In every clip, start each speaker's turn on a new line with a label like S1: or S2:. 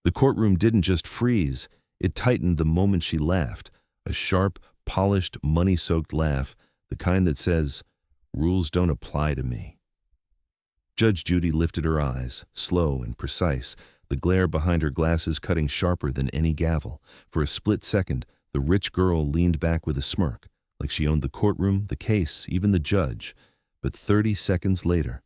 S1: The courtroom didn't just freeze, it tightened the moment she laughed, a sharp, polished, money-soaked laugh, the kind that says, "Rules don't apply to me." Judge Judy lifted her eyes, slow and precise, the glare behind her glasses cutting sharper than any gavel. For a split second, the rich girl leaned back with a smirk, like she owned the courtroom, the case, even the judge. But 30 seconds later,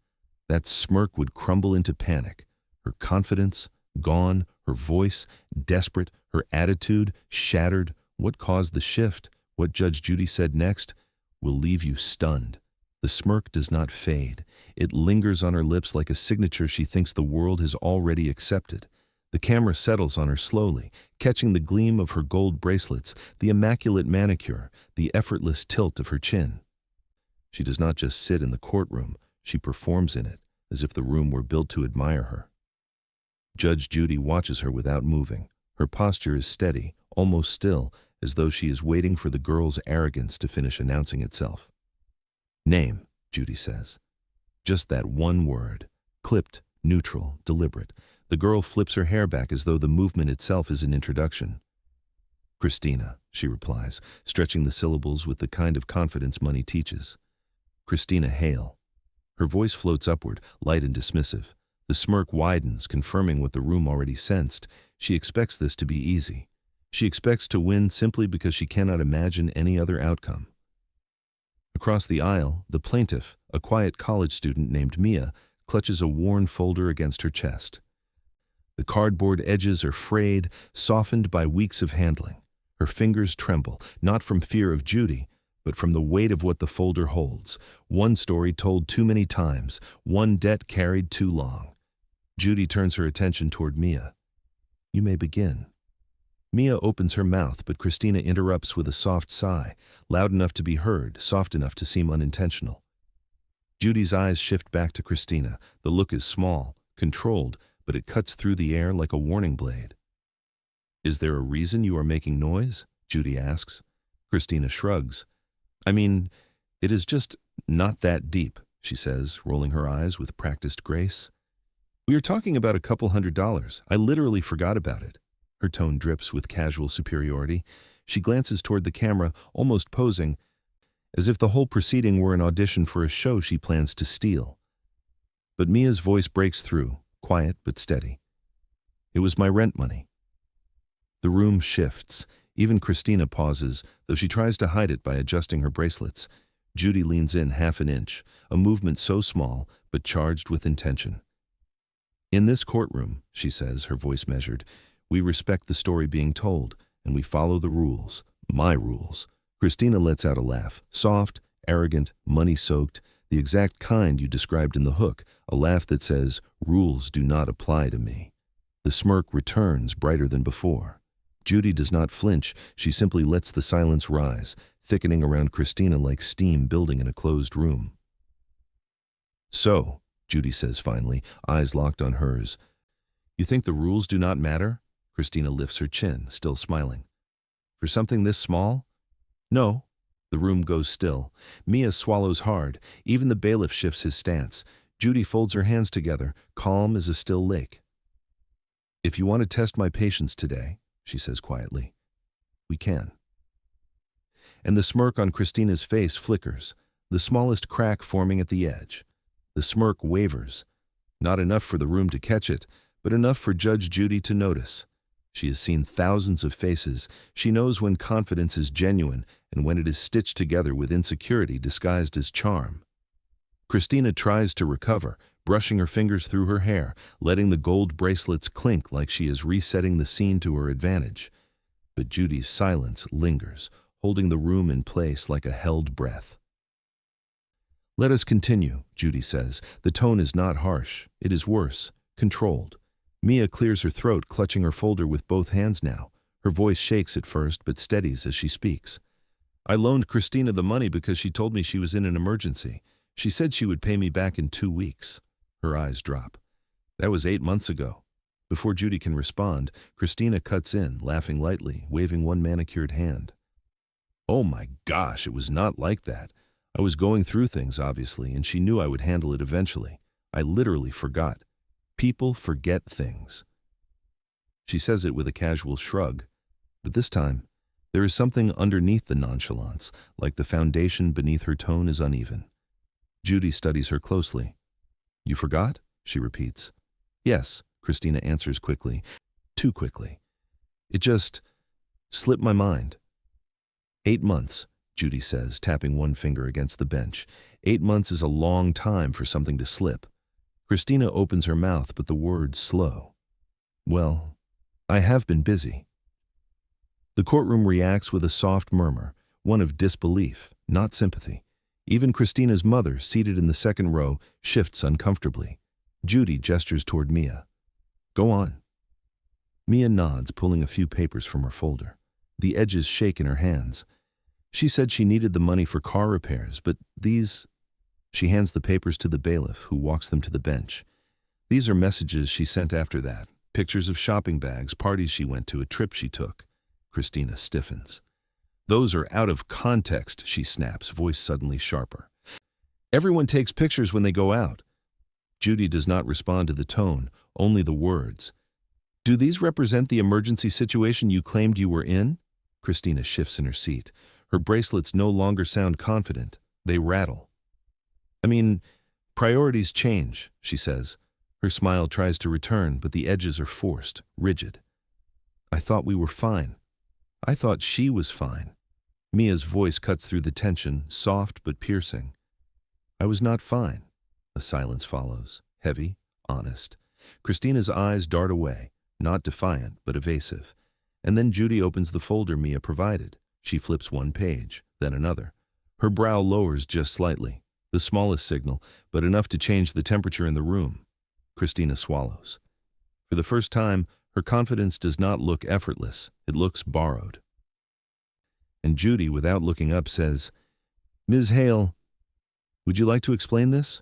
S1: that smirk would crumble into panic. Her confidence gone, her voice desperate, her attitude shattered. What caused the shift? What Judge Judy said next will leave you stunned. The smirk does not fade. It lingers on her lips like a signature she thinks the world has already accepted. The camera settles on her slowly, catching the gleam of her gold bracelets, the immaculate manicure, the effortless tilt of her chin. She does not just sit in the courtroom, she performs in it, as if the room were built to admire her. Judge Judy watches her without moving. Her posture is steady, almost still, as though she is waiting for the girl's arrogance to finish announcing itself. "Name," Judy says. Just that one word. Clipped, neutral, deliberate. The girl flips her hair back as though the movement itself is an introduction. "Christina," she replies, stretching the syllables with the kind of confidence money teaches. "Christina Hale." Her voice floats upward, light and dismissive. The smirk widens, confirming what the room already sensed. She expects this to be easy. She expects to win simply because she cannot imagine any other outcome. Across the aisle, the plaintiff, a quiet college student named Mia, clutches a worn folder against her chest. The cardboard edges are frayed, softened by weeks of handling. Her fingers tremble, not from fear of Judy, but from the weight of what the folder holds. One story told too many times, one debt carried too long. Judy turns her attention toward Mia. "You may begin." Mia opens her mouth, but Christina interrupts with a soft sigh, loud enough to be heard, soft enough to seem unintentional. Judy's eyes shift back to Christina. The look is small, controlled, but it cuts through the air like a warning blade. "Is there a reason you are making noise?" Judy asks. Christina shrugs. "I mean, it is just not that deep," she says, rolling her eyes with practiced grace. "We are talking about a couple $100. I literally forgot about it." Her tone drips with casual superiority. She glances toward the camera, almost posing, as if the whole proceeding were an audition for a show she plans to steal. But Mia's voice breaks through, quiet but steady. "It was my rent money." The room shifts. Even Christina pauses, though she tries to hide it by adjusting her bracelets. Judy leans in half an inch, a movement so small but charged with intention. "In this courtroom," she says, her voice measured, "we respect the story being told, and we follow the rules. My rules." Christina lets out a laugh, soft, arrogant, money-soaked, the exact kind you described in the hook, a laugh that says, "Rules do not apply to me." The smirk returns, brighter than before. Judy does not flinch, she simply lets the silence rise, thickening around Christina like steam building in a closed room. "So," Judy says finally, eyes locked on hers, "you think the rules do not matter?" Christina lifts her chin, still smiling. "For something this small?" "No." The room goes still. Mia swallows hard. Even the bailiff shifts his stance. Judy folds her hands together, calm as a still lake. "If you want to test my patience today," she says quietly, "we can." And the smirk on Christina's face flickers, the smallest crack forming at the edge. The smirk wavers. Not enough for the room to catch it, but enough for Judge Judy to notice. She has seen thousands of faces. She knows when confidence is genuine and when it is stitched together with insecurity disguised as charm. Christina tries to recover, brushing her fingers through her hair, letting the gold bracelets clink like she is resetting the scene to her advantage. But Judy's silence lingers, holding the room in place like a held breath. "Let us continue," Judy says. The tone is not harsh. It is worse, controlled. Mia clears her throat, clutching her folder with both hands now. Her voice shakes at first, but steadies as she speaks. "I loaned Christina the money because she told me she was in an emergency. She said she would pay me back in 2 weeks. Her eyes drop. "That was 8 months ago." Before Judy can respond, Christina cuts in, laughing lightly, waving one manicured hand. "Oh my gosh, it was not like that. I was going through things, obviously, and she knew I would handle it eventually. I literally forgot. People forget things." She says it with a casual shrug. But this time, there is something underneath the nonchalance, like the foundation beneath her tone is uneven. Judy studies her closely. "You forgot?" she repeats. "Yes," Christina answers quickly. Too quickly. "It just slipped my mind." 8 months, Judy says, tapping one finger against the bench. 8 months is a long time for something to slip. Christina opens her mouth, but the words slow. "Well, I have been busy." The courtroom reacts with a soft murmur, one of disbelief, not sympathy. Even Christina's mother, seated in the second row, shifts uncomfortably. Judy gestures toward Mia. "Go on." Mia nods, pulling a few papers from her folder. The edges shake in her hands. "She said she needed the money for car repairs, but these—" She hands the papers to the bailiff, who walks them to the bench. "These are messages she sent after that. Pictures of shopping bags, parties she went to, a trip she took." Christina stiffens. "Those are out of context," she snaps, voice suddenly sharper. "Everyone takes pictures when they go out." Judy does not respond to the tone, only the words. "Do these represent the emergency situation you claimed you were in?" Christina shifts in her seat. Her bracelets no longer sound confident. They rattle. "I mean, priorities change," she says. Her smile tries to return, but the edges are forced, rigid. "I thought we were fine. I thought she was fine." Mia's voice cuts through the tension, soft but piercing. "I was not fine." A silence follows, heavy, honest. Christina's eyes dart away, not defiant, but evasive. And then Judy opens the folder Mia provided. She flips one page, then another. Her brow lowers just slightly, the smallest signal, but enough to change the temperature in the room. Christina swallows. For the first time, her confidence does not look effortless, it looks borrowed. And Judy, without looking up, says, "Ms. Hale, would you like to explain this?"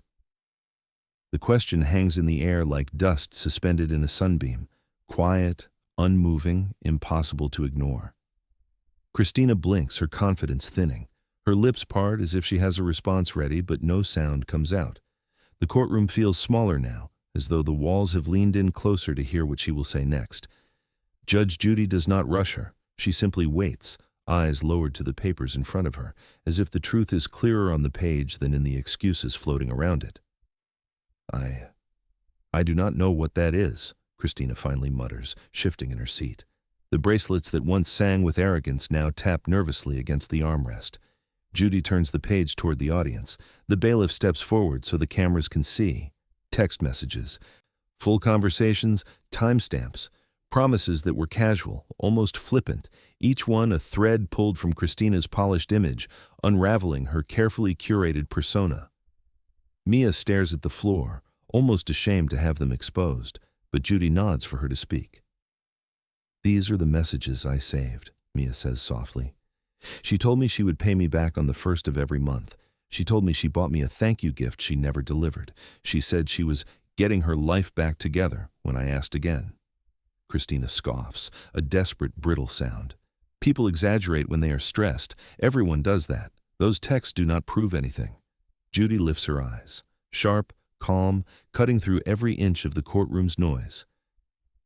S1: The question hangs in the air like dust suspended in a sunbeam, quiet, unmoving, impossible to ignore. Christina blinks, her confidence thinning. Her lips part as if she has a response ready, but no sound comes out. The courtroom feels smaller now, as though the walls have leaned in closer to hear what she will say next. Judge Judy does not rush her. She simply waits, eyes lowered to the papers in front of her, as if the truth is clearer on the page than in the excuses floating around it. I do not know what that is," Christina finally mutters, shifting in her seat. The bracelets that once sang with arrogance now tap nervously against the armrest. Judy turns the page toward the audience. The bailiff steps forward so the cameras can see. Text messages, full conversations, timestamps, promises that were casual, almost flippant, each one a thread pulled from Christina's polished image, unraveling her carefully curated persona. Mia stares at the floor, almost ashamed to have them exposed, but Judy nods for her to speak. "These are the messages I saved," Mia says softly. "She told me she would pay me back on the 1st of every month. She told me she bought me a thank you gift she never delivered. She said she was getting her life back together when I asked again." Christina scoffs, a desperate, brittle sound. "People exaggerate when they are stressed. Everyone does that. Those texts do not prove anything." Judy lifts her eyes, sharp, calm, cutting through every inch of the courtroom's noise.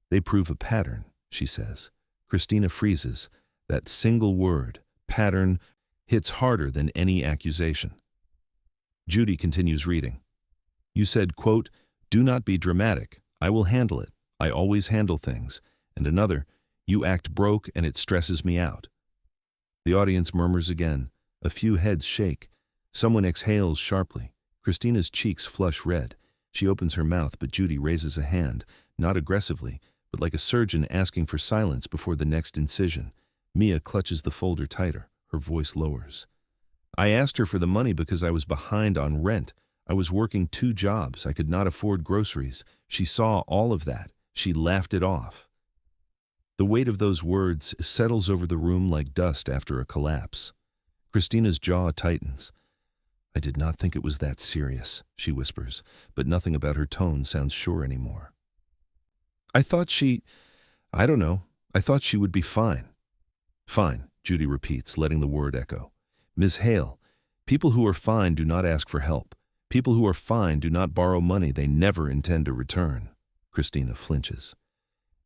S1: "They prove a pattern," she says. Christina freezes. That single word, pattern, hits harder than any accusation. Judy continues reading. "You said, quote, 'Do not be dramatic. I will handle it. I always handle things.' And another, 'You act broke and it stresses me out.'" The audience murmurs again. A few heads shake. Someone exhales sharply. Christina's cheeks flush red. She opens her mouth, but Judy raises a hand, not aggressively, but like a surgeon asking for silence before the next incision. Mia clutches the folder tighter. Her voice lowers. "I asked her for the money because I was behind on rent. I was working 2 jobs. I could not afford groceries. She saw all of that. She laughed it off." The weight of those words settles over the room like dust after a collapse. Christina's jaw tightens. "I did not think it was that serious," she whispers, but nothing about her tone sounds sure anymore. I thought she would be fine." "Fine," Judy repeats, letting the word echo. "Ms. Hale, people who are fine do not ask for help. People who are fine do not borrow money they never intend to return." Christina flinches.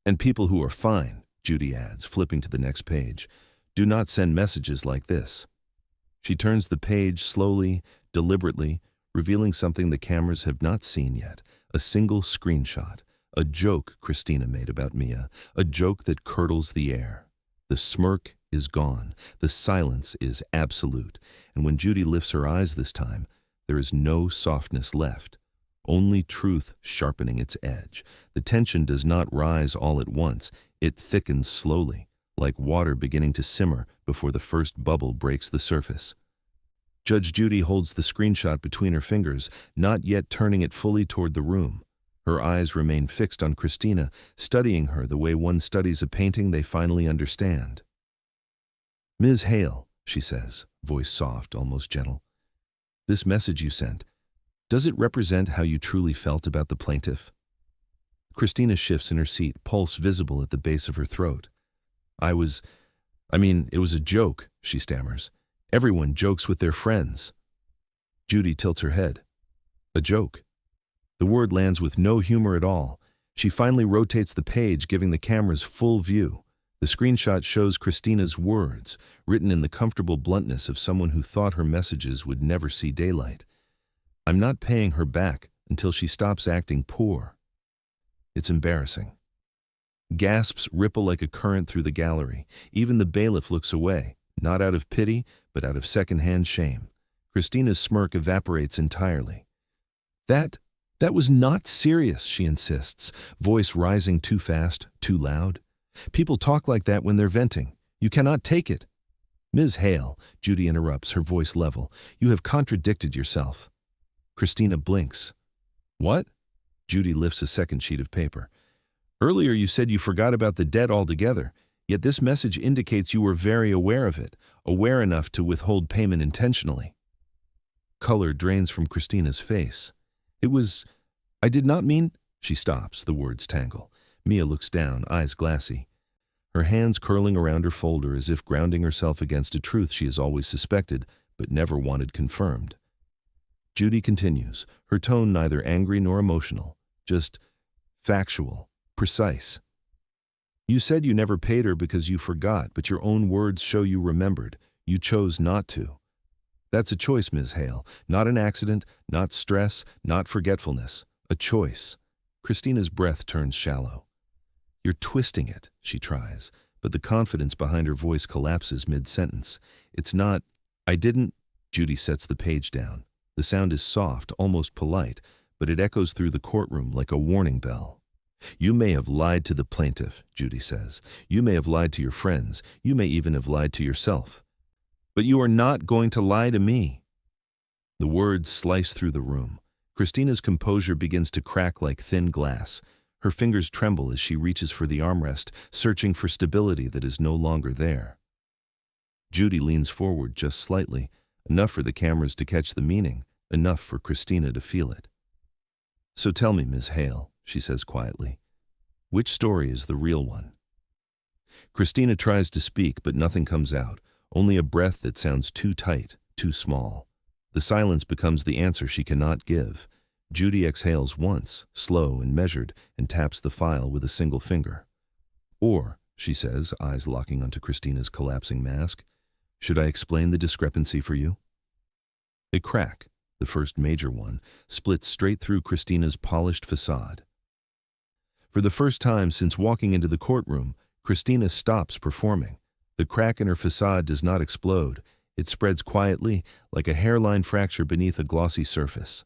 S1: And people who are fine, Judy adds, flipping to the next page, do not send messages like this. She turns the page slowly, deliberately, revealing something the cameras have not seen yet, a single screenshot, a joke Christina made about Mia, a joke that curdles the air. The smirk is gone, the silence is absolute, and when Judy lifts her eyes this time, there is no softness left, only truth sharpening its edge. The tension does not rise all at once, it thickens slowly, like water beginning to simmer before the first bubble breaks the surface. Judge Judy holds the screenshot between her fingers, not yet turning it fully toward the room. Her eyes remain fixed on Christina, studying her the way one studies a painting they finally understand. "Ms. Hale," she says, voice soft, almost gentle, "this message you sent, does it represent how you truly felt about the plaintiff?" Christina shifts in her seat, pulse visible at the base of her throat. It was a joke," she stammers. "Everyone jokes with their friends." Judy tilts her head. "A joke?" The word lands with no humor at all. She finally rotates the page, giving the cameras full view. The screenshot shows Christina's words, written in the comfortable bluntness of someone who thought her messages would never see daylight. "I'm not paying her back until she stops acting poor." It's embarrassing. Gasps ripple like a current through the gallery. Even the bailiff looks away, not out of pity, but out of second-hand shame. Christina's smirk evaporates entirely. That was not serious," she insists, voice rising too fast, too loud. "People talk like that when they're venting. You cannot take it." "Ms. Hale," Judy interrupts, her voice level, "you have contradicted yourself." Christina blinks. "What?" Judy lifts a second sheet of paper. "Earlier you said you forgot about the debt altogether, yet this message indicates you were very aware of it, aware enough to withhold payment intentionally." Color drains from Christina's face. I did not mean—" She stops, the words tangle. Mia looks down, eyes glassy, her hands curling around her folder as if grounding herself against a truth she has always suspected but never wanted confirmed. Judy continues, her tone neither angry nor emotional, just factual, precise. "You said you never paid her because you forgot, but your own words show you remembered. You chose not to. That's a choice, Ms. Hale. Not an accident, not stress, not forgetfulness. A choice." Christina's breath turns shallow. "You're twisting it," she tries, but the confidence behind her voice collapses mid-sentence. "It's not, I didn't—" Judy sets the page down. The sound is soft, almost polite, but it echoes through the courtroom like a warning bell. "You may have lied to the plaintiff," Judy says. "You may have lied to your friends. You may even have lied to yourself. But you are not going to lie to me." The words slice through the room. Christina's composure begins to crack like thin glass. Her fingers tremble as she reaches for the armrest, searching for stability that is no longer there. Judy leans forward just slightly, enough for the cameras to catch the meaning, enough for Christina to feel it. "So tell me, Ms. Hale," she says quietly, "which story is the real one?" Christina tries to speak, but nothing comes out. Only a breath that sounds too tight, too small. The silence becomes the answer she cannot give. Judy exhales once, slow and measured, and taps the file with a single finger. "Or," she says, eyes locking onto Christina's collapsing mask, "should I explain the discrepancy for you?" A crack, the first major one, splits straight through Christina's polished facade. For the first time since walking into the courtroom, Christina stops performing. The crack in her facade does not explode. It spreads quietly, like a hairline fracture beneath a glossy surface.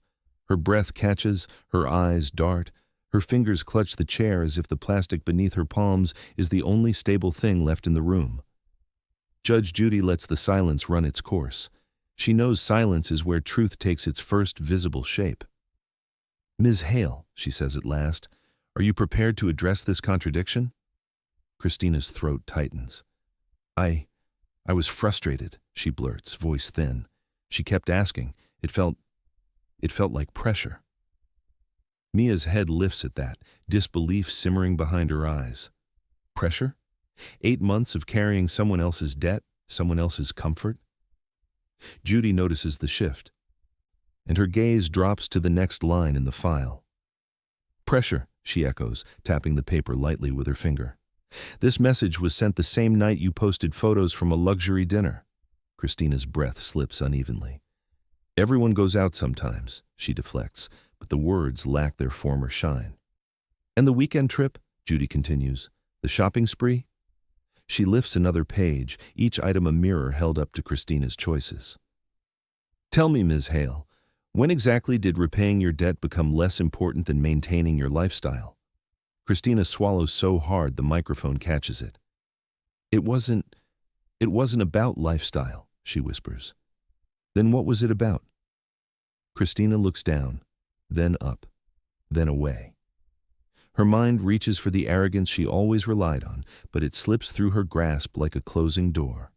S1: Her breath catches, her eyes dart, her fingers clutch the chair as if the plastic beneath her palms is the only stable thing left in the room. Judge Judy lets the silence run its course. She knows silence is where truth takes its first visible shape. "Ms. Hale," she says at last, "are you prepared to address this contradiction?" Christina's throat tightens. I was frustrated," she blurts, voice thin. She kept asking. It felt like pressure. Mia's head lifts at that, disbelief simmering behind her eyes. Pressure? 8 months of carrying someone else's debt, someone else's comfort? Judy notices the shift, and her gaze drops to the next line in the file. "Pressure," she echoes, tapping the paper lightly with her finger. This message was sent the same night you posted photos from a luxury dinner. Christina's breath slips unevenly. Everyone goes out sometimes, she deflects, but the words lack their former shine. And the weekend trip, Judy continues, the shopping spree? She lifts another page, each item a mirror held up to Christina's choices. Tell me, Ms. Hale, when exactly did repaying your debt become less important than maintaining your lifestyle? Christina swallows so hard the microphone catches it. It wasn't about lifestyle, she whispers. Then what was it about? Christina looks down, then up, then away. Her mind reaches for the arrogance she always relied on, but it slips through her grasp like a closing door.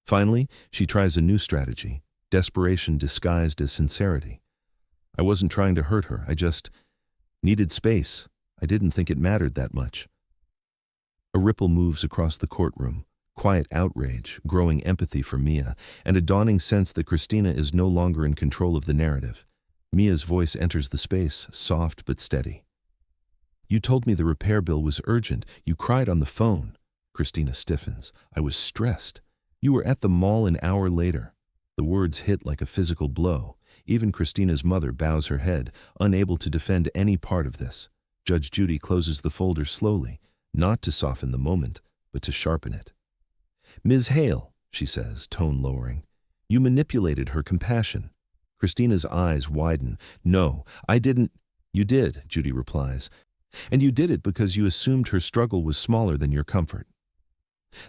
S1: Finally, she tries a new strategy, desperation disguised as sincerity. I wasn't trying to hurt her, I just needed space. I didn't think it mattered that much. A ripple moves across the courtroom, quiet outrage, growing empathy for Mia, and a dawning sense that Christina is no longer in control of the narrative. Mia's voice enters the space, soft but steady. You told me the repair bill was urgent. You cried on the phone. Christina stiffens. I was stressed. You were at the mall an hour later. The words hit like a physical blow. Even Christina's mother bows her head, unable to defend any part of this. Judge Judy closes the folder slowly, not to soften the moment, but to sharpen it. Ms. Hale, she says, tone lowering, you manipulated her compassion. Christina's eyes widen. No, I didn't. You did, Judy replies. And you did it because you assumed her struggle was smaller than your comfort.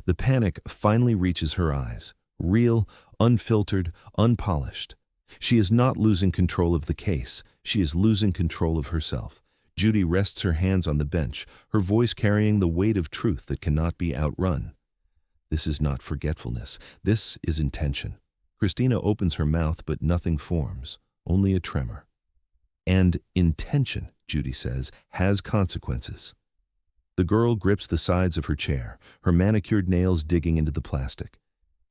S1: The panic finally reaches her eyes, real, unfiltered, unpolished. She is not losing control of the case. She is losing control of herself. Judy rests her hands on the bench, her voice carrying the weight of truth that cannot be outrun. This is not forgetfulness. This is intention. Christina opens her mouth, but nothing forms, only a tremor. And intention, Judy says, has consequences. The girl grips the sides of her chair, her manicured nails digging into the plastic.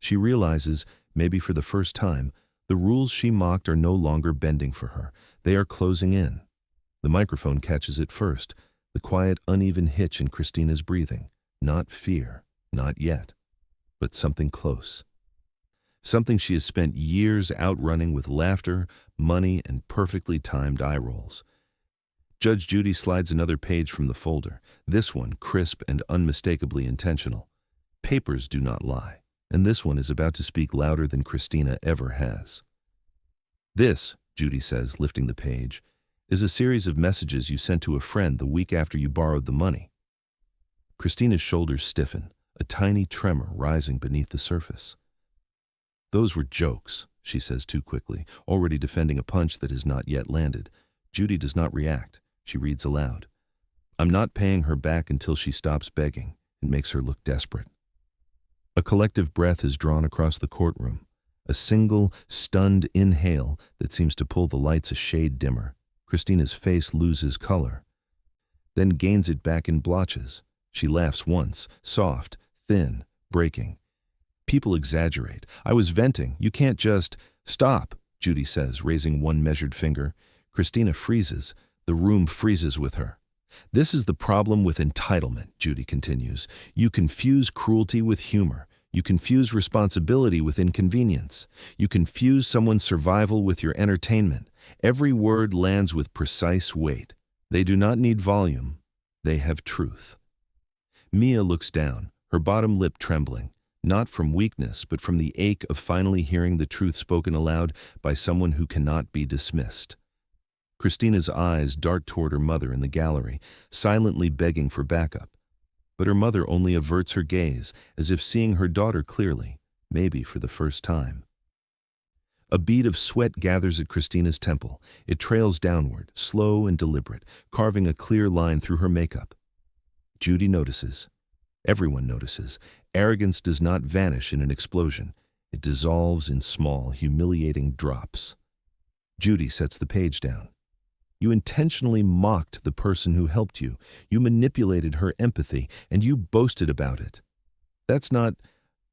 S1: She realizes, maybe for the first time, the rules she mocked are no longer bending for her. They are closing in. The microphone catches it first, the quiet, uneven hitch in Christina's breathing. Not fear, not yet, but something close. Something she has spent years outrunning with laughter, money, and perfectly timed eye rolls. Judge Judy slides another page from the folder, this one crisp and unmistakably intentional. Papers do not lie, and this one is about to speak louder than Christina ever has. This, Judy says, lifting the page, is a series of messages you sent to a friend the week after you borrowed the money. Christina's shoulders stiffen, a tiny tremor rising beneath the surface. Those were jokes, she says too quickly, already defending a punch that has not yet landed. Judy does not react. She reads aloud. I'm not paying her back until she stops begging. It makes her look desperate. A collective breath is drawn across the courtroom, a single, stunned inhale that seems to pull the lights a shade dimmer. Christina's face loses color, then gains it back in blotches. She laughs once, soft, thin, breaking. People exaggerate. I was venting. You can't just... Stop, Judy says, raising one measured finger. Christina freezes. The room freezes with her. This is the problem with entitlement, Judy continues. You confuse cruelty with humor. You confuse responsibility with inconvenience. You confuse someone's survival with your entertainment. Every word lands with precise weight. They do not need volume. They have truth. Mia looks down, her bottom lip trembling, not from weakness, but from the ache of finally hearing the truth spoken aloud by someone who cannot be dismissed. Christina's eyes dart toward her mother in the gallery, silently begging for backup. But her mother only averts her gaze, as if seeing her daughter clearly, maybe for the first time. A bead of sweat gathers at Christina's temple. It trails downward, slow and deliberate, carving a clear line through her makeup. Judy notices. Everyone notices. Arrogance does not vanish in an explosion. It dissolves in small, humiliating drops. Judy sets the page down. You intentionally mocked the person who helped you. You manipulated her empathy, and you boasted about it. That's not...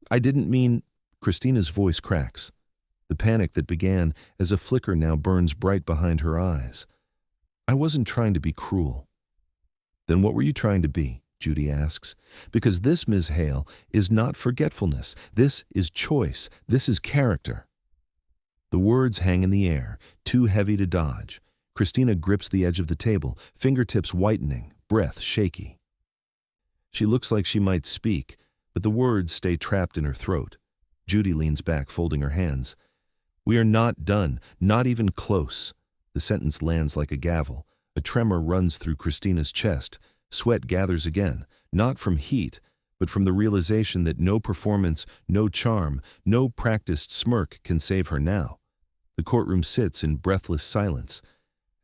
S1: I didn't mean... Christina's voice cracks. The panic that began as a flicker now burns bright behind her eyes. I wasn't trying to be cruel. Then what were you trying to be? Judy asks. Because this, Ms. Hale, is not forgetfulness. This is choice. This is character. The words hang in the air, too heavy to dodge. Christina grips the edge of the table, fingertips whitening, breath shaky. She looks like she might speak, but the words stay trapped in her throat. Judy leans back, folding her hands. We are not done, not even close. The sentence lands like a gavel. A tremor runs through Christina's chest. Sweat gathers again, not from heat, but from the realization that no performance, no charm, no practiced smirk can save her now. The courtroom sits in breathless silence,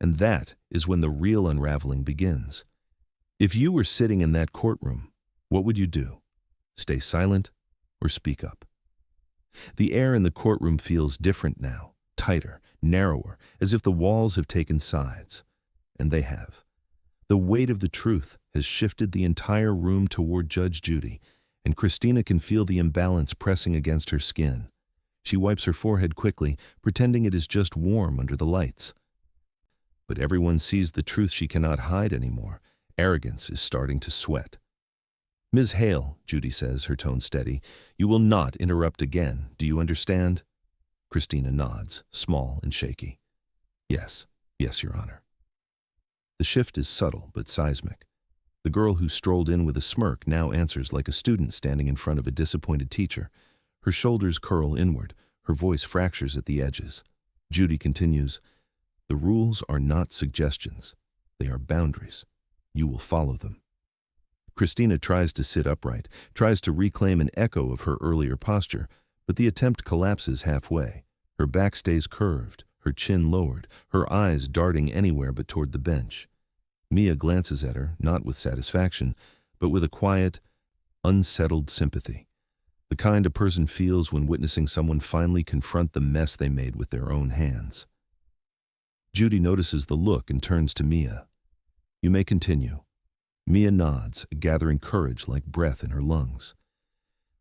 S1: and that is when the real unraveling begins. If you were sitting in that courtroom, what would you do? Stay silent or speak up? The air in the courtroom feels different now, tighter, narrower, as if the walls have taken sides. And they have. The weight of the truth has shifted the entire room toward Judge Judy, and Christina can feel the imbalance pressing against her skin. She wipes her forehead quickly, pretending it is just warm under the lights. But everyone sees the truth she cannot hide anymore. Arrogance is starting to sweat. Ms. Hale, Judy says, her tone steady, you will not interrupt again. Do you understand? Christina nods, small and shaky. Yes, Your Honor. The shift is subtle but seismic. The girl who strolled in with a smirk now answers like a student standing in front of a disappointed teacher. Her shoulders curl inward, her voice fractures at the edges. Judy continues, the rules are not suggestions. They are boundaries. You will follow them. Christina tries to sit upright, tries to reclaim an echo of her earlier posture, but the attempt collapses halfway. Her back stays curved, her chin lowered, her eyes darting anywhere but toward the bench. Mia glances at her, not with satisfaction, but with a quiet, unsettled sympathy. The kind a person feels when witnessing someone finally confront the mess they made with their own hands. Judy notices the look and turns to Mia. You may continue. Mia nods, gathering courage like breath in her lungs.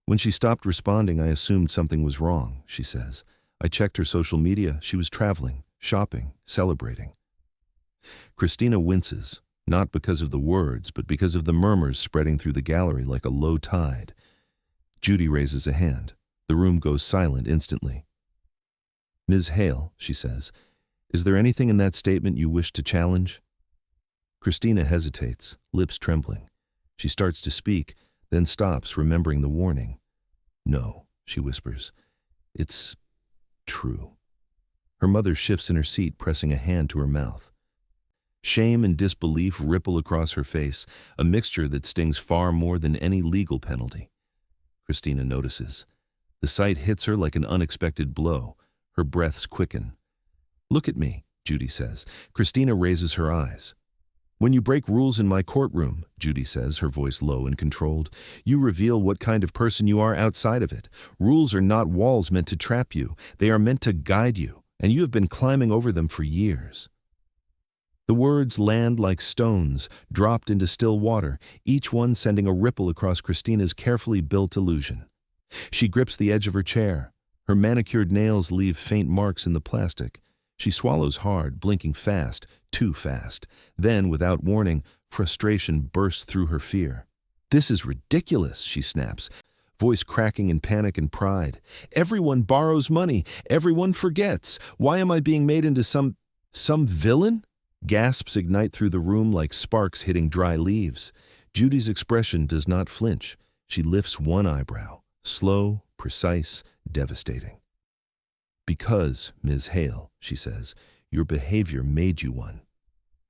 S1: When she stopped responding, I assumed something was wrong, she says. I checked her social media. She was traveling, shopping, celebrating. Christina winces, not because of the words, but because of the murmurs spreading through the gallery like a low tide. Judy raises a hand. The room goes silent instantly. Ms. Hale, she says, is there anything in that statement you wish to challenge? Christina hesitates, lips trembling. She starts to speak, then stops, remembering the warning. No, she whispers. It's true. Her mother shifts in her seat, pressing a hand to her mouth. Shame and disbelief ripple across her face, a mixture that stings far more than any legal penalty. Christina notices. The sight hits her like an unexpected blow. Her breaths quicken. Look at me, Judy says. Christina raises her eyes. When you break rules in my courtroom, Judy says, her voice low and controlled, you reveal what kind of person you are outside of it. Rules are not walls meant to trap you. They are meant to guide you, and you have been climbing over them for years. The words land like stones, dropped into still water, each one sending a ripple across Christina's carefully built illusion. She grips the edge of her chair. Her manicured nails leave faint marks in the plastic. She swallows hard, blinking fast, too fast. Then, without warning, frustration bursts through her fear. This is ridiculous, she snaps, voice cracking in panic and pride. Everyone borrows money. Everyone forgets. Why am I being made into some villain? Gasps ignite through the room like sparks hitting dry leaves. Judy's expression does not flinch. She lifts one eyebrow, slow, precise, devastating. Because, Ms. Hale, she says, your behavior made you one.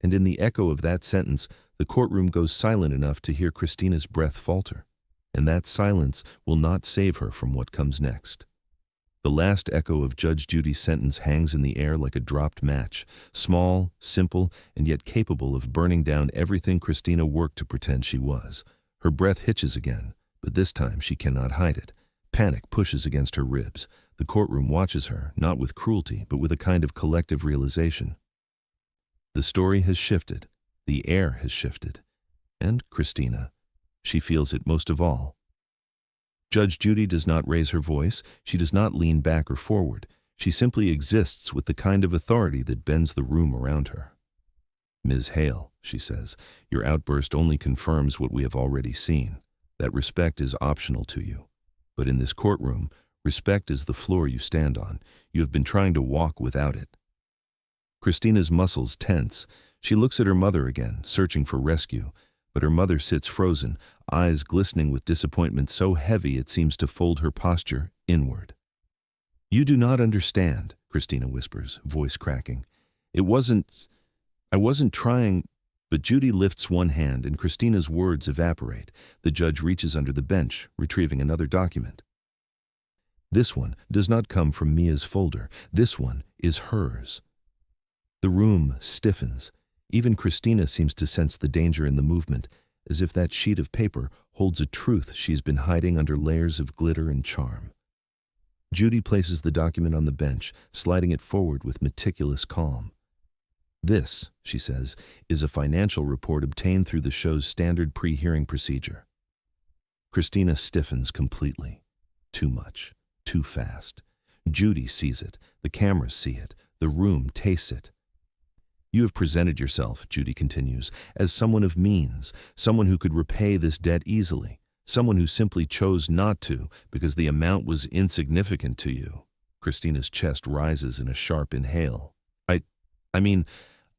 S1: And in the echo of that sentence, the courtroom goes silent enough to hear Christina's breath falter. And that silence will not save her from what comes next. The last echo of Judge Judy's sentence hangs in the air like a dropped match, small, simple, and yet capable of burning down everything Christina worked to pretend she was. Her breath hitches again, but this time she cannot hide it. Panic pushes against her ribs. The courtroom watches her, not with cruelty, but with a kind of collective realization. The story has shifted. The air has shifted. And Christina, she feels it most of all. Judge Judy does not raise her voice. She does not lean back or forward. She simply exists with the kind of authority that bends the room around her. Ms. Hale, she says, your outburst only confirms what we have already seen. That respect is optional to you. But in this courtroom, respect is the floor you stand on. You have been trying to walk without it. Christina's muscles tense. She looks at her mother again, searching for rescue, but her mother sits frozen, eyes glistening with disappointment so heavy it seems to fold her posture inward. You do not understand, Christina whispers, voice cracking. I wasn't trying, but Judy lifts one hand and Christina's words evaporate. The judge reaches under the bench, retrieving another document. This one does not come from Mia's folder. This one is hers. The room stiffens. Even Christina seems to sense the danger in the movement, as if that sheet of paper holds a truth she's been hiding under layers of glitter and charm. Judy places the document on the bench, sliding it forward with meticulous calm. This, she says, is a financial report obtained through the show's standard pre-hearing procedure. Christina stiffens completely. Too much. Too fast. Judy sees it. The cameras see it. The room tastes it. You have presented yourself, Judy continues, as someone of means, someone who could repay this debt easily, someone who simply chose not to because the amount was insignificant to you. Christina's chest rises in a sharp inhale.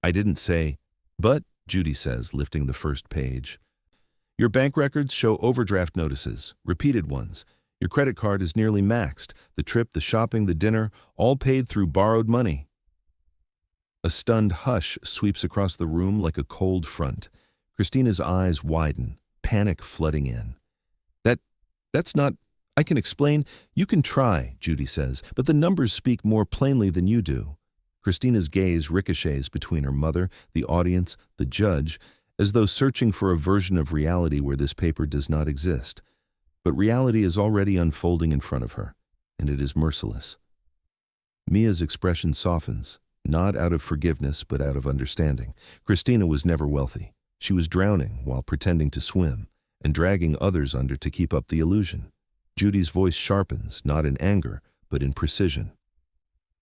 S1: I didn't say, but, Judy says, lifting the first page. Your bank records show overdraft notices, repeated ones. Your credit card is nearly maxed. The trip, the shopping, the dinner, all paid through borrowed money. A stunned hush sweeps across the room like a cold front. Christina's eyes widen, panic flooding in. That's not... I can explain. You can try, Judy says, but the numbers speak more plainly than you do. Christina's gaze ricochets between her mother, the audience, the judge, as though searching for a version of reality where this paper does not exist. But reality is already unfolding in front of her, and it is merciless. Mia's expression softens, not out of forgiveness but out of understanding. Christina was never wealthy. She was drowning while pretending to swim, and dragging others under to keep up the illusion. Judy's voice sharpens, not in anger, but in precision.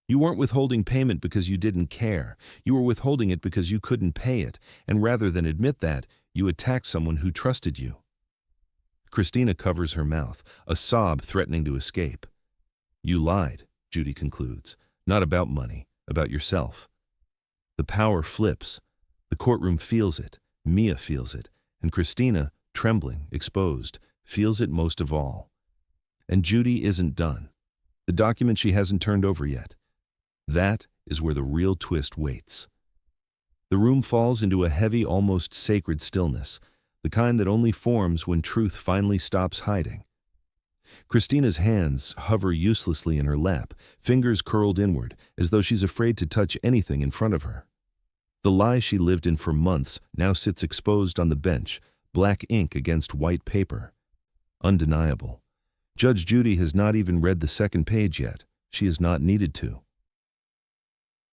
S1: You weren't withholding payment because you didn't care. You were withholding it because you couldn't pay it, and rather than admit that, you attacked someone who trusted you. Christina covers her mouth, a sob threatening to escape. You lied, Judy concludes, not about money, about yourself. The power flips. The courtroom feels it, Mia feels it, and Christina, trembling, exposed, feels it most of all. And Judy isn't done. The document she hasn't turned over yet. That is where the real twist waits. The room falls into a heavy, almost sacred stillness, the kind that only forms when truth finally stops hiding. Christina's hands hover uselessly in her lap, fingers curled inward, as though she's afraid to touch anything in front of her. The lie she lived in for months now sits exposed on the bench, black ink against white paper. Undeniable. Judge Judy has not even read the second page yet. She has not needed to.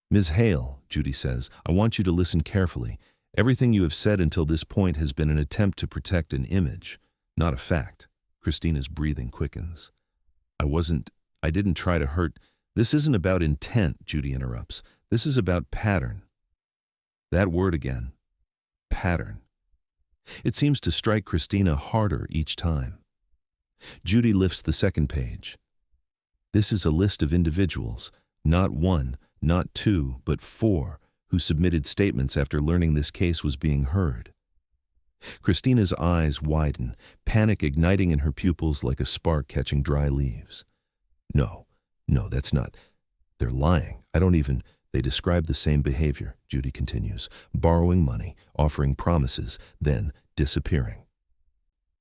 S1: Ms. Hale, Judy says, I want you to listen carefully. Everything you have said until this point has been an attempt to protect an image, not a fact. Christina's breathing quickens. I didn't try to hurt. This isn't about intent, Judy interrupts. This is about pattern. That word again. Pattern. It seems to strike Christina harder each time. Judy lifts the second page. This is a list of individuals, not one, not two, but 4, who submitted statements after learning this case was being heard. Christina's eyes widen, panic igniting in her pupils like a spark catching dry leaves. No, that's not. They're lying. They describe the same behavior, Judy continues, borrowing money, offering promises, then disappearing.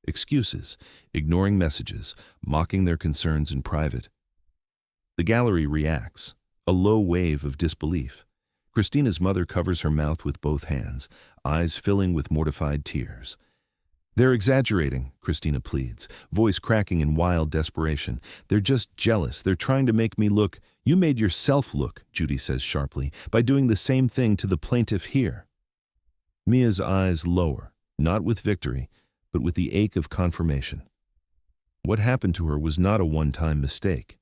S1: Excuses, ignoring messages, mocking their concerns in private. The gallery reacts, a low wave of disbelief. Christina's mother covers her mouth with both hands, eyes filling with mortified tears. They're exaggerating, Christina pleads, voice cracking in wild desperation. They're just jealous. They're trying to make me look. You made yourself look, Judy says sharply, by doing the same thing to the plaintiff here. Mia's eyes lower, not with victory, but with the ache of confirmation. What happened to her was not a one-time mistake.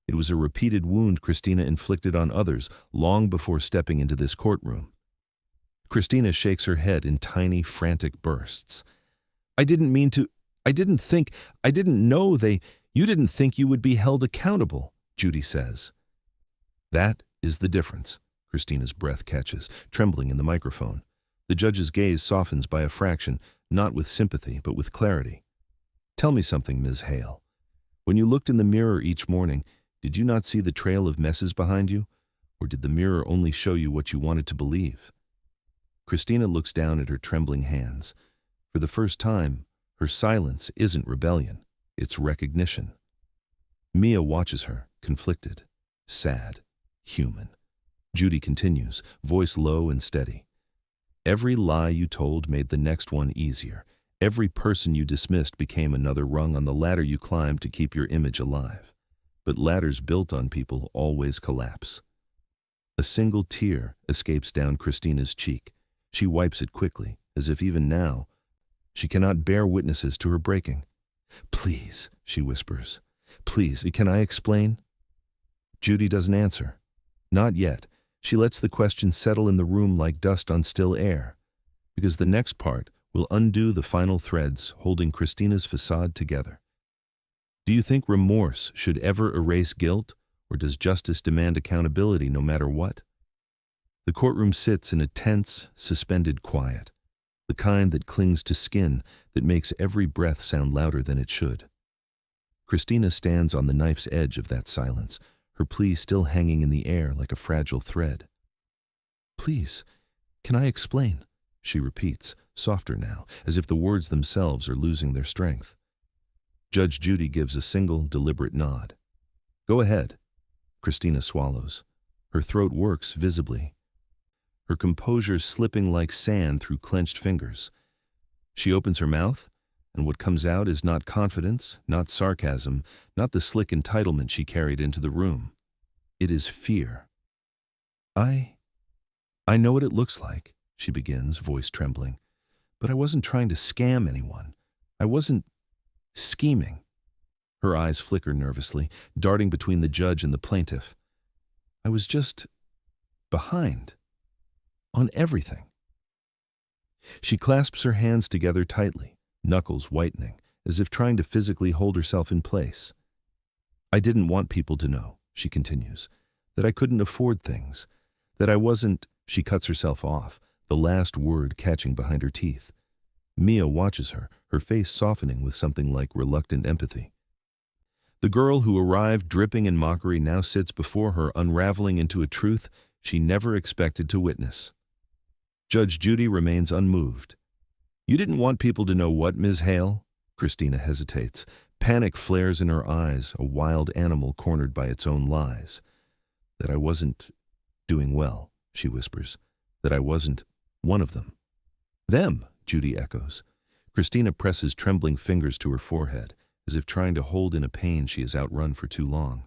S1: It was a repeated wound Christina inflicted on others long before stepping into this courtroom. Christina shakes her head in tiny, frantic bursts. I didn't mean to. I didn't know you didn't think you would be held accountable, Judy says. That is the difference. Christina's breath catches, trembling in the microphone. The judge's gaze softens by a fraction, not with sympathy, but with clarity. Tell me something, Ms. Hale. When you looked in the mirror each morning, did you not see the trail of messes behind you? Or did the mirror only show you what you wanted to believe? Christina looks down at her trembling hands. For the first time, her silence isn't rebellion, it's recognition. Mia watches her, conflicted, sad, human. Judy continues, voice low and steady. Every lie you told made the next one easier. Every person you dismissed became another rung on the ladder you climbed to keep your image alive. But ladders built on people always collapse. A single tear escapes down Christina's cheek. She wipes it quickly, as if even now, she cannot bear witnesses to her breaking. Please, she whispers. Please, can I explain? Judy doesn't answer. Not yet. She lets the question settle in the room like dust on still air, because the next part will undo the final threads holding Christina's facade together. Do you think remorse should ever erase guilt, or does justice demand accountability no matter what? The courtroom sits in a tense, suspended quiet, the kind that clings to skin, that makes every breath sound louder than it should. Christina stands on the knife's edge of that silence, her plea still hanging in the air like a fragile thread. Please, can I explain? She repeats, softer now, as if the words themselves are losing their strength. Judge Judy gives a single, deliberate nod. Go ahead. Christina swallows. Her throat works visibly, her composure slipping like sand through clenched fingers. She opens her mouth, and what comes out is not confidence, not sarcasm, not the slick entitlement she carried into the room. It is fear. I know what it looks like, she begins, voice trembling. But I wasn't trying to scam anyone. I wasn't scheming. Her eyes flicker nervously, darting between the judge and the plaintiff. I was just behind. On everything. She clasps her hands together tightly, knuckles whitening, as if trying to physically hold herself in place. I didn't want people to know, she continues, that I couldn't afford things, that I wasn't. She cuts herself off, the last word catching behind her teeth. Mia watches her, her face softening with something like reluctant empathy. The girl who arrived dripping in mockery now sits before her, unraveling into a truth she never expected to witness. Judge Judy remains unmoved. You didn't want people to know what, Ms. Hale? Christina hesitates. Panic flares in her eyes, a wild animal cornered by its own lies. That I wasn't doing well, she whispers. That I wasn't one of them. Them, Judy echoes. Christina presses trembling fingers to her forehead, as if trying to hold in a pain she has outrun for too long.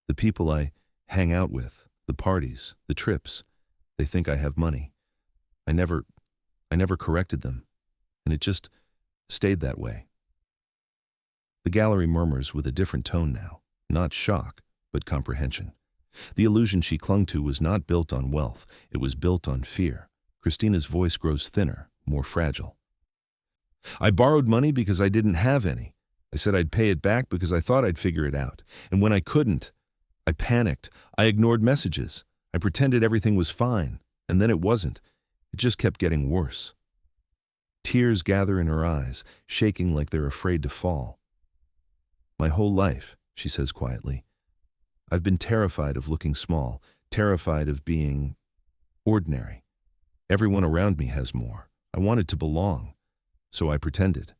S1: The people I hang out with, the parties, the trips, they think I have money. I never corrected them, and it just stayed that way. The gallery murmurs with a different tone now, not shock, but comprehension. The illusion she clung to was not built on wealth, it was built on fear. Christina's voice grows thinner, more fragile. I borrowed money because I didn't have any. I said I'd pay it back because I thought I'd figure it out. And when I couldn't, I panicked. I ignored messages. I pretended everything was fine, and then it wasn't. It just kept getting worse. Tears gather in her eyes, shaking like they're afraid to fall. My whole life, she says quietly, I've been terrified of looking small, terrified of being ordinary. Everyone around me has more. I wanted to belong, so I pretended.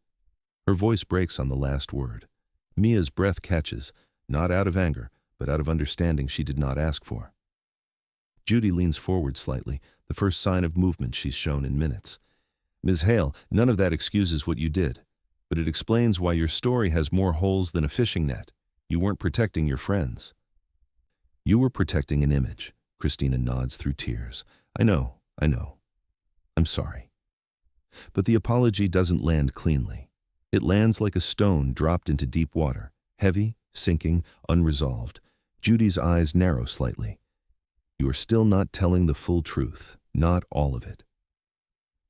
S1: Her voice breaks on the last word. Mia's breath catches, not out of anger, but out of understanding she did not ask for. Judy leans forward slightly, the first sign of movement she's shown in minutes. Ms. Hale, none of that excuses what you did, but it explains why your story has more holes than a fishing net. You weren't protecting your friends. You were protecting an image, Christina nods through tears. I know. I'm sorry. But the apology doesn't land cleanly. It lands like a stone dropped into deep water, heavy, sinking, unresolved. Judy's eyes narrow slightly. You are still not telling the full truth, Not all of it.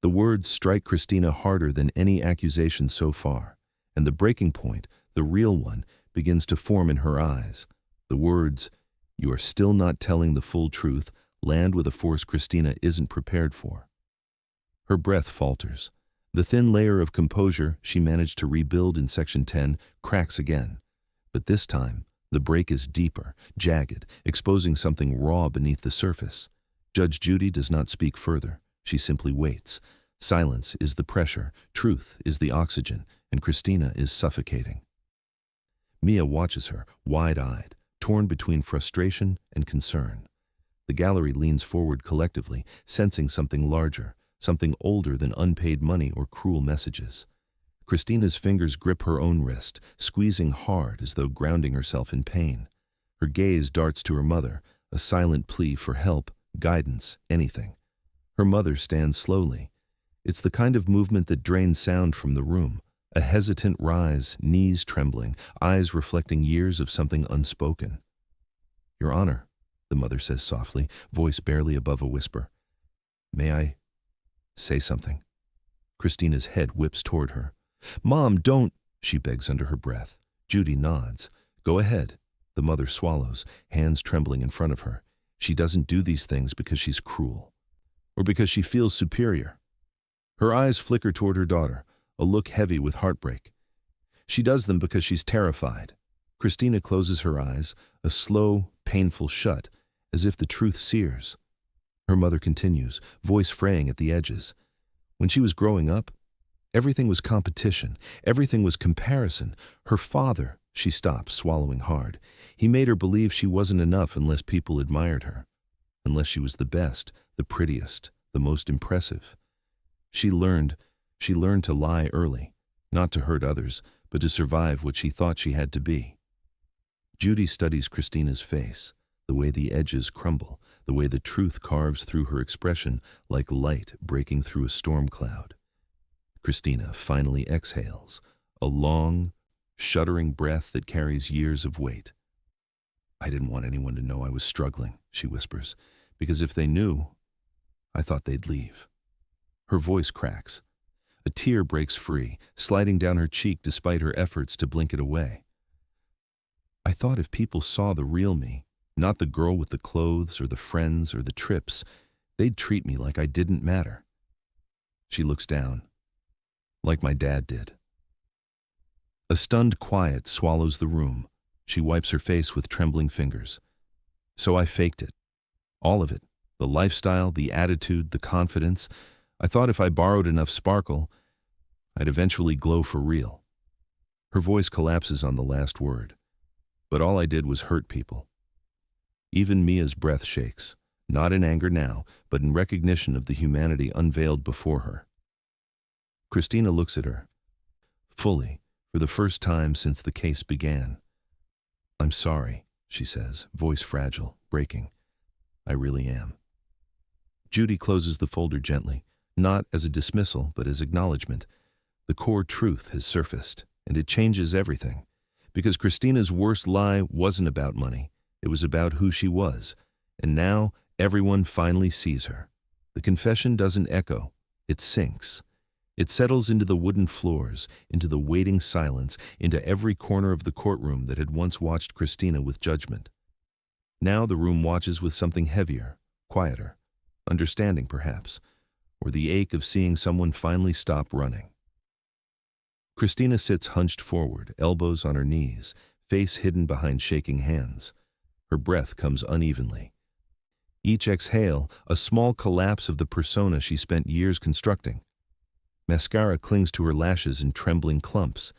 S1: The words strike Christina harder than any accusation so far, and the breaking point, the real one, begins to form in her eyes. The words, "You are still not telling the full truth," land with a force Christina isn't prepared for. Her breath falters. The thin layer of composure she managed to rebuild in Section 10 cracks again. But this time, the break is deeper, jagged, exposing something raw beneath the surface. Judge Judy does not speak further. She simply waits. Silence is the pressure, truth is the oxygen, and Christina is suffocating. Mia watches her, wide-eyed, torn between frustration and concern. The gallery leans forward collectively, sensing something larger, something older than unpaid money or cruel messages. Christina's fingers grip her own wrist, squeezing hard as though grounding herself in pain. Her gaze darts to her mother, a silent plea for help, guidance, anything. Her mother stands slowly. It's the kind of movement that drains sound from the room. A hesitant rise, knees trembling, eyes reflecting years of something unspoken. "Your Honor," the mother says softly, voice barely above a whisper. "May I say something?" Christina's head whips toward her. "Mom, don't," she begs under her breath. Judy nods. "Go ahead." The mother swallows, hands trembling in front of her. She doesn't do these things because she's cruel, or because she feels superior. Her eyes flicker toward her daughter, a look heavy with heartbreak. She does them because she's terrified. Christina closes her eyes, a slow, painful shut, as if the truth sears. Her mother continues, voice fraying at the edges. When she was growing up, everything was competition, everything was comparison. Her father, she stops, swallowing hard. He made her believe she wasn't enough unless people admired her, unless she was the best, the prettiest, the most impressive. She learned to lie early, not to hurt others, but to survive what she thought she had to be. Judy studies Christina's face, the way the edges crumble, the way the truth carves through her expression like light breaking through a storm cloud. Christina finally exhales, a long, shuddering breath that carries years of weight. "I didn't want anyone to know I was struggling," she whispers, "because if they knew, I thought they'd leave." Her voice cracks. A tear breaks free, sliding down her cheek despite her efforts to blink it away. "I thought if people saw the real me, not the girl with the clothes or the friends or the trips, they'd treat me like I didn't matter." She looks down. "Like my dad did." A stunned quiet swallows the room. She wipes her face with trembling fingers. "So I faked it. All of it. The lifestyle, the attitude, the confidence. I thought if I borrowed enough sparkle, I'd eventually glow for real." Her voice collapses on the last word. "But all I did was hurt people." Even Mia's breath shakes, not in anger now, but in recognition of the humanity unveiled before her. Christina looks at her, fully, for the first time since the case began. "I'm sorry," she says, voice fragile, breaking. "I really am." Judy closes the folder gently, not as a dismissal, but as acknowledgement. The core truth has surfaced, and it changes everything. Because Christina's worst lie wasn't about money. It was about who she was. And now, everyone finally sees her. The confession doesn't echo. It sinks. It settles into the wooden floors, into the waiting silence, into every corner of the courtroom that had once watched Christina with judgment. Now the room watches with something heavier, quieter, understanding perhaps, or the ache of seeing someone finally stop running. Christina sits hunched forward, elbows on her knees, face hidden behind shaking hands. Her breath comes unevenly. Each exhale, a small collapse of the persona she spent years constructing. Mascara clings to her lashes in trembling clumps.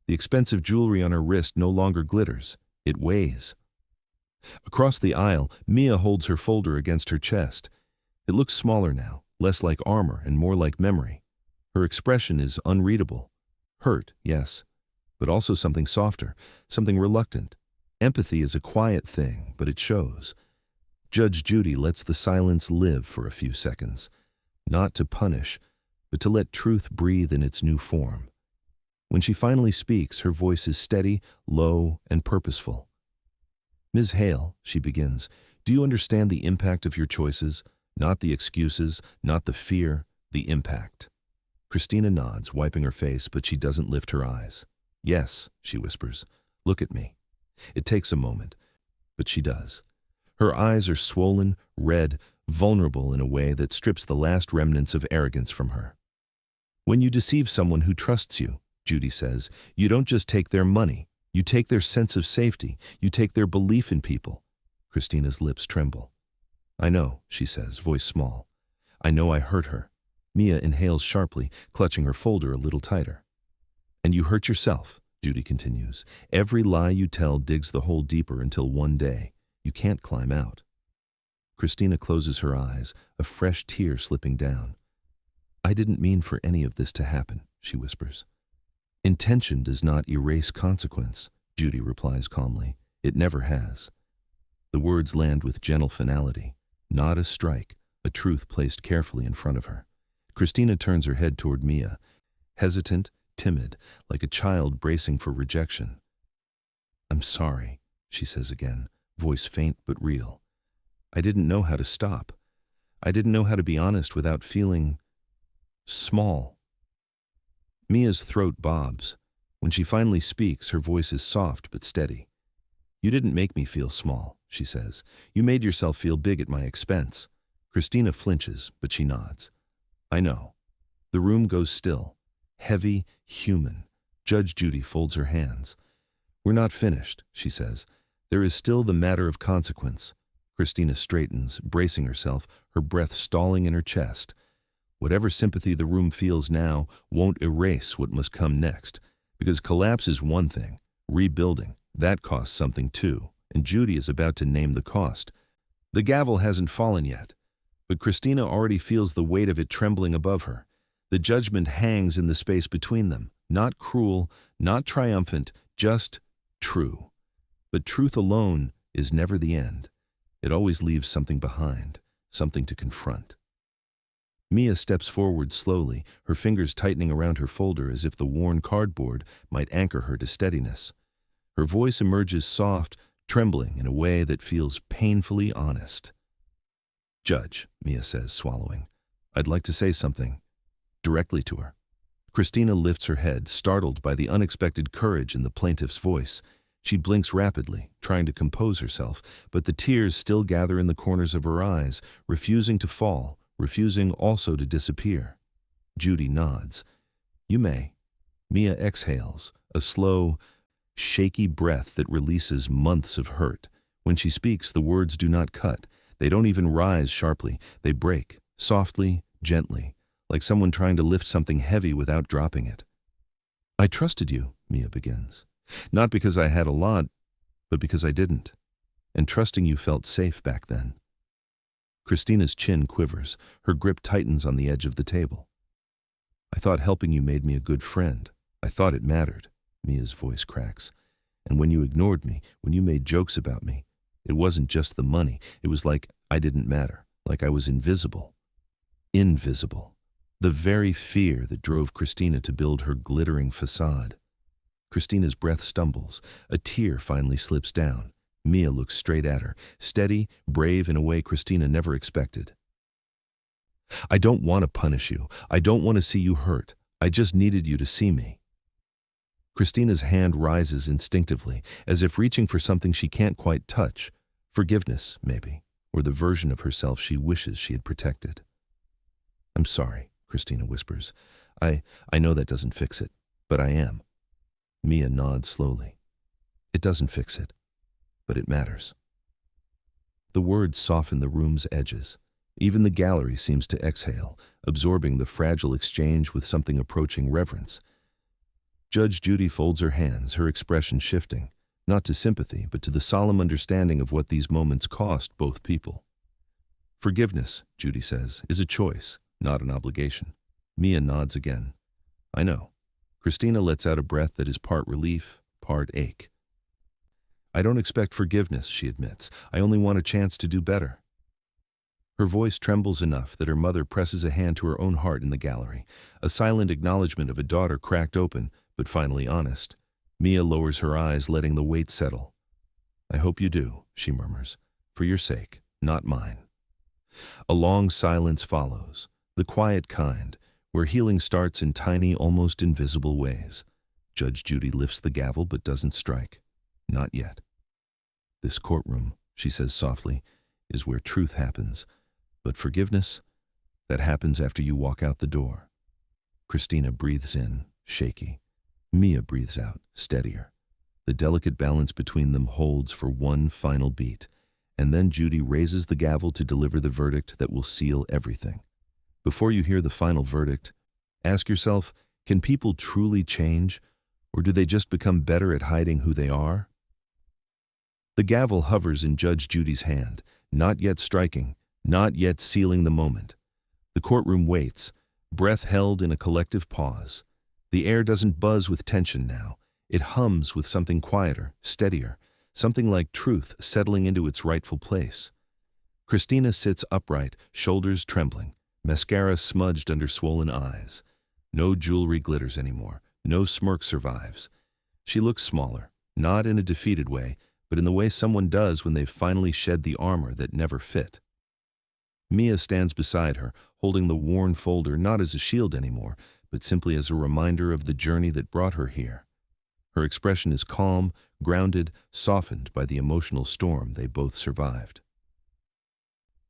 S1: The expensive jewelry on her wrist no longer glitters. It weighs. Across the aisle, Mia holds her folder against her chest. It looks smaller now, less like armor and more like memory. Her expression is unreadable. Hurt, yes, but also something softer, something reluctant. Empathy is a quiet thing, but it shows. Judge Judy lets the silence live for a few seconds, not to punish, but to let truth breathe in its new form. When she finally speaks, her voice is steady, low, and purposeful. "Ms. Hale," she begins, "do you understand the impact of your choices? Not the excuses, not the fear, the impact. Christina nods, wiping her face, but she doesn't lift her eyes. Yes, she whispers. Look at me. It takes a moment, but she does. Her eyes are swollen, red, vulnerable in a way that strips the last remnants of arrogance from her. When you deceive someone who trusts you, Judy says, you don't just take their money. You take their sense of safety. You take their belief in people. Christina's lips tremble. I know, she says, voice small. I know I hurt her. Mia inhales sharply, clutching her folder a little tighter. And you hurt yourself, Judy continues. Every lie you tell digs the hole deeper until one day you can't climb out. Christina closes her eyes, a fresh tear slipping down. I didn't mean for any of this to happen, she whispers. Intention does not erase consequence, Judy replies calmly. It never has. The words land with gentle finality, not a strike, a truth placed carefully in front of her. Christina turns her head toward Mia, hesitant, timid, like a child bracing for rejection. I'm sorry, she says again, voice faint but real. I didn't know how to stop. I didn't know how to be honest without feeling small. Mia's throat bobs. When she finally speaks, her voice is soft but steady. You didn't make me feel small, she says. You made yourself feel big at my expense. Christina flinches, but she nods. I know. The room goes still. Heavy, human. Judge Judy folds her hands. We're not finished, she says. There is still the matter of consequence. Christina straightens, bracing herself, her breath stalling in her chest. Whatever sympathy the room feels now won't erase what must come next, because collapse is one thing. Rebuilding, that costs something too, and Judy is about to name the cost. The gavel hasn't fallen yet, but Christina already feels the weight of it trembling above her. The judgment hangs in the space between them, not cruel, not triumphant, just true. But truth alone is never the end. It always leaves something behind, something to confront. Mia steps forward slowly, her fingers tightening around her folder as if the worn cardboard might anchor her to steadiness. Her voice emerges soft, trembling in a way that feels painfully honest. Judge, Mia says, swallowing. I'd like to say something. Directly to her. Christina lifts her head, startled by the unexpected courage in the plaintiff's voice. She blinks rapidly, trying to compose herself, but the tears still gather in the corners of her eyes, refusing to fall, refusing also to disappear. Judy nods. You may. Mia exhales, a slow, shaky breath that releases months of hurt. When she speaks, the words do not cut. They don't even rise sharply. They break, softly, gently, like someone trying to lift something heavy without dropping it. I trusted you, Mia begins. Not because I had a lot, but because I didn't. And trusting you felt safe back then. Christina's chin quivers. Her grip tightens on the edge of the table. I thought helping you made me a good friend. I thought it mattered. Mia's voice cracks. And when you ignored me, when you made jokes about me, it wasn't just the money. It was like I didn't matter, like I was invisible. Invisible. The very fear that drove Christina to build her glittering facade. Christina's breath stumbles. A tear finally slips down. Mia looks straight at her, steady, brave in a way Christina never expected. I don't want to punish you. I don't want to see you hurt. I just needed you to see me. Christina's hand rises instinctively, as if reaching for something she can't quite touch. Forgiveness, maybe, or the version of herself she wishes she had protected. I'm sorry, Christina whispers. I know that doesn't fix it, but I am. Mia nods slowly. It doesn't fix it, but it matters. The words soften the room's edges. Even the gallery seems to exhale, absorbing the fragile exchange with something approaching reverence. Judge Judy folds her hands, her expression shifting, not to sympathy, but to the solemn understanding of what these moments cost both people. Forgiveness, Judy says, is a choice, not an obligation. Mia nods again. I know. Christina lets out a breath that is part relief, part ache. I don't expect forgiveness, she admits. I only want a chance to do better. Her voice trembles enough that her mother presses a hand to her own heart in the gallery, a silent acknowledgement of a daughter cracked open, but finally honest. Mia lowers her eyes, letting the weight settle. I hope you do, she murmurs. For your sake, not mine. A long silence follows, the quiet kind, where healing starts in tiny, almost invisible ways. Judge Judy lifts the gavel but doesn't strike. Not yet. This courtroom, she says softly, is where truth happens. But forgiveness, that happens after you walk out the door. Christina breathes in, shaky. Mia breathes out, steadier. The delicate balance between them holds for one final beat, and then Judy raises the gavel to deliver the verdict that will seal everything. Before you hear the final verdict, ask yourself, can people truly change, or do they just become better at hiding who they are? The gavel hovers in Judge Judy's hand, not yet striking, not yet sealing the moment. The courtroom waits, breath held in a collective pause. The air doesn't buzz with tension now. It hums with something quieter, steadier, something like truth settling into its rightful place. Christina sits upright, shoulders trembling, mascara smudged under swollen eyes. No jewelry glitters anymore. No smirk survives. She looks smaller, not in a defeated way, but in the way someone does when they've finally shed the armor that never fit. Mia stands beside her, holding the worn folder not as a shield anymore, but simply as a reminder of the journey that brought her here. Her expression is calm, grounded, softened by the emotional storm they both survived.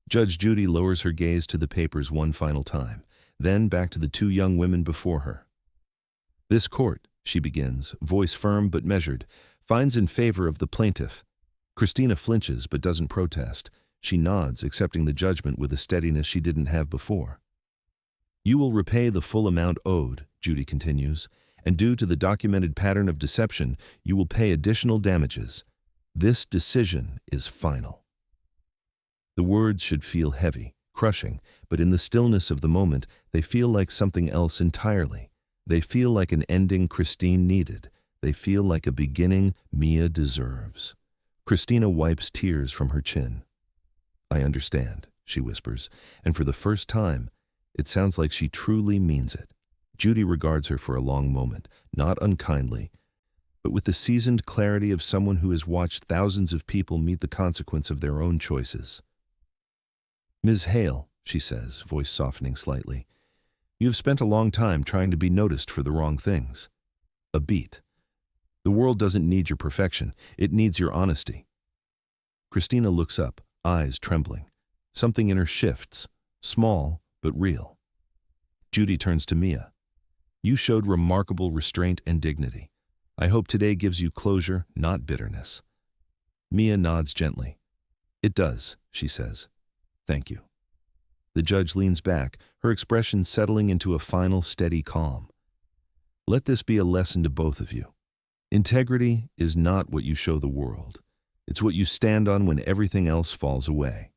S1: Judge Judy lowers her gaze to the papers one final time, then back to the two young women before her. This court, she begins, voice firm but measured, finds in favor of the plaintiff. Christina flinches but doesn't protest. She nods, accepting the judgment with a steadiness she didn't have before. You will repay the full amount owed, Judy continues, and due to the documented pattern of deception, you will pay additional damages. This decision is final. The words should feel heavy, crushing, but in the stillness of the moment, they feel like something else entirely. They feel like an ending Christine needed. They feel like a beginning Mia deserves. Christina wipes tears from her chin. I understand, she whispers, and for the first time, it sounds like she truly means it. Judy regards her for a long moment, not unkindly, but with the seasoned clarity of someone who has watched thousands of people meet the consequence of their own choices. Ms. Hale, she says, voice softening slightly, you have spent a long time trying to be noticed for the wrong things. A beat. The world doesn't need your perfection, it needs your honesty. Christina looks up, eyes trembling. Something in her shifts, small but real. Judy turns to Mia. You showed remarkable restraint and dignity. I hope today gives you closure, not bitterness. Mia nods gently. It does, she says. Thank you. The judge leans back, her expression settling into a final steady calm. Let this be a lesson to both of you. Integrity is not what you show the world. It's what you stand on when everything else falls away.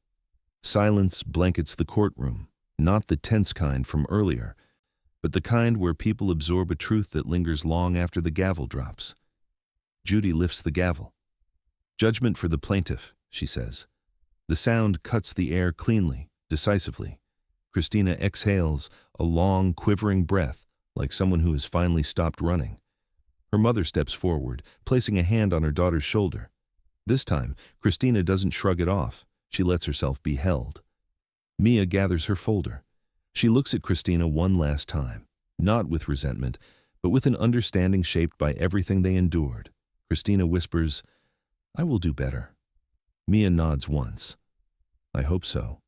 S1: Silence blankets the courtroom, not the tense kind from earlier, but the kind where people absorb a truth that lingers long after the gavel drops. Judy lifts the gavel. Judgment for the plaintiff, she says. The sound cuts the air cleanly, decisively. Christina exhales, a long, quivering breath, like someone who has finally stopped running. Her mother steps forward, placing a hand on her daughter's shoulder. This time, Christina doesn't shrug it off. She lets herself be held. Mia gathers her folder. She looks at Christina one last time, not with resentment, but with an understanding shaped by everything they endured. Christina whispers, I will do better. Mia nods once. I hope so.